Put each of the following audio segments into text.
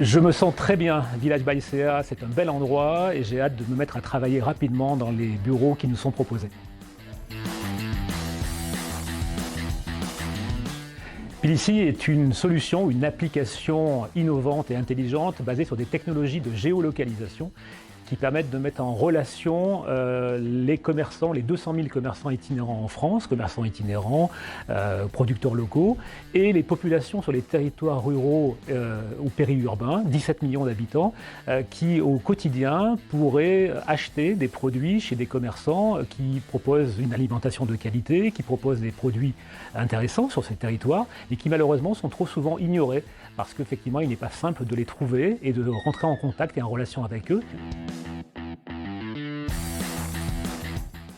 Je me sens très bien. Village Baïséa, c'est un bel endroit et j'ai hâte de me mettre à travailler rapidement dans les bureaux qui nous sont proposés. Pilissi est une solution, une application innovante et intelligente basée sur des technologies de géolocalisation qui permettent de mettre en relation les commerçants, les 200 000 commerçants itinérants en France, commerçants itinérants, producteurs locaux, et les populations sur les territoires ruraux ou périurbains, 17 millions d'habitants, qui au quotidien pourraient acheter des produits chez des commerçants qui proposent une alimentation de qualité, qui proposent des produits intéressants sur ces territoires, et qui malheureusement sont trop souvent ignorés, parce qu'effectivement il n'est pas simple de les trouver et de rentrer en contact et en relation avec eux.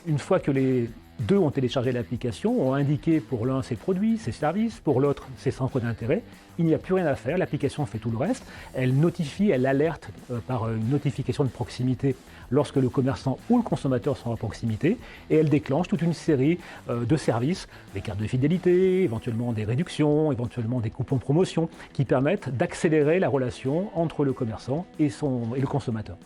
Une fois que les deux ont téléchargé l'application, ont indiqué pour l'un ses produits, ses services, pour l'autre ses centres d'intérêt, il n'y a plus rien à faire, l'application fait tout le reste, elle notifie, elle alerte par une notification de proximité lorsque le commerçant ou le consommateur sont à proximité, et elle déclenche toute une série de services, des cartes de fidélité, éventuellement des réductions, éventuellement des coupons de promotion, qui permettent d'accélérer la relation entre le commerçant et le consommateur.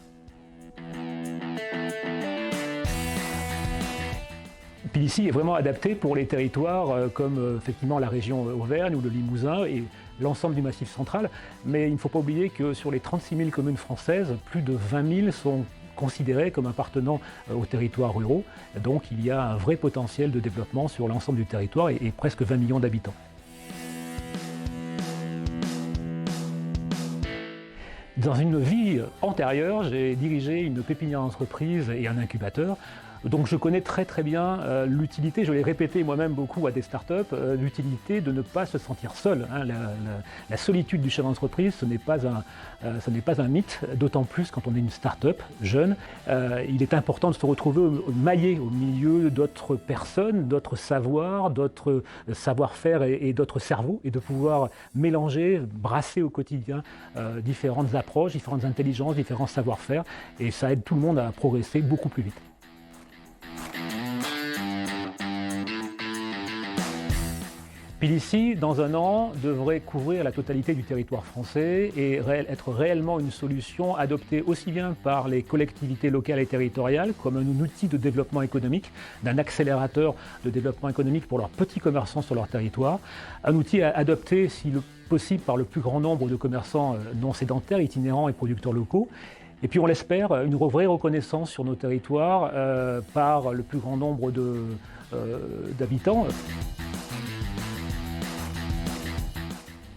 Pilissi est vraiment adapté pour les territoires comme effectivement la région Auvergne ou le Limousin et l'ensemble du Massif central, mais il ne faut pas oublier que sur les 36 000 communes françaises, plus de 20 000 sont considérées comme appartenant aux territoires ruraux, donc il y a un vrai potentiel de développement sur l'ensemble du territoire et presque 20 millions d'habitants. Dans une vie antérieure, j'ai dirigé une pépinière d'entreprise et un incubateur. Donc je connais très bien l'utilité, je l'ai répété moi-même beaucoup à des startups, l'utilité de ne pas se sentir seul. Hein. La solitude du chef d'entreprise, ce n'est pas un mythe, d'autant plus quand on est une startup jeune. Il est important de se retrouver maillé au milieu d'autres personnes, d'autres savoirs, d'autres savoir-faire et d'autres cerveaux, et de pouvoir mélanger, brasser au quotidien différentes approches, différentes intelligences, différents savoir-faire, et ça aide tout le monde à progresser beaucoup plus vite. Pilissi, dans un an, devrait couvrir la totalité du territoire français et être réellement une solution adoptée aussi bien par les collectivités locales et territoriales comme un outil de développement économique, d'un accélérateur de développement économique pour leurs petits commerçants sur leur territoire, un outil adopté, si possible, par le plus grand nombre de commerçants non sédentaires, itinérants et producteurs locaux. Et puis on l'espère, une vraie reconnaissance sur nos territoires par le plus grand nombre d'habitants.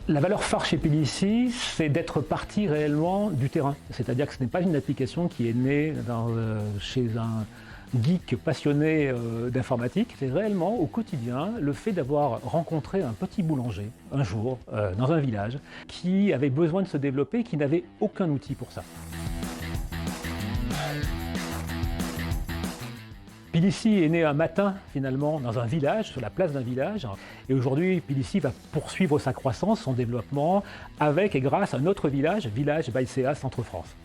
La valeur phare chez Pilissi, c'est d'être partie réellement du terrain. C'est-à-dire que ce n'est pas une application qui est née chez un geek passionné d'informatique. C'est réellement au quotidien le fait d'avoir rencontré un petit boulanger un jour dans un village qui avait besoin de se développer, qui n'avait aucun outil pour ça. Pilissi est né un matin, finalement, dans un village, sur la place d'un village. Et aujourd'hui, Pilissi va poursuivre sa croissance, son développement, avec et grâce à un autre village, Village Baïséa Centre France.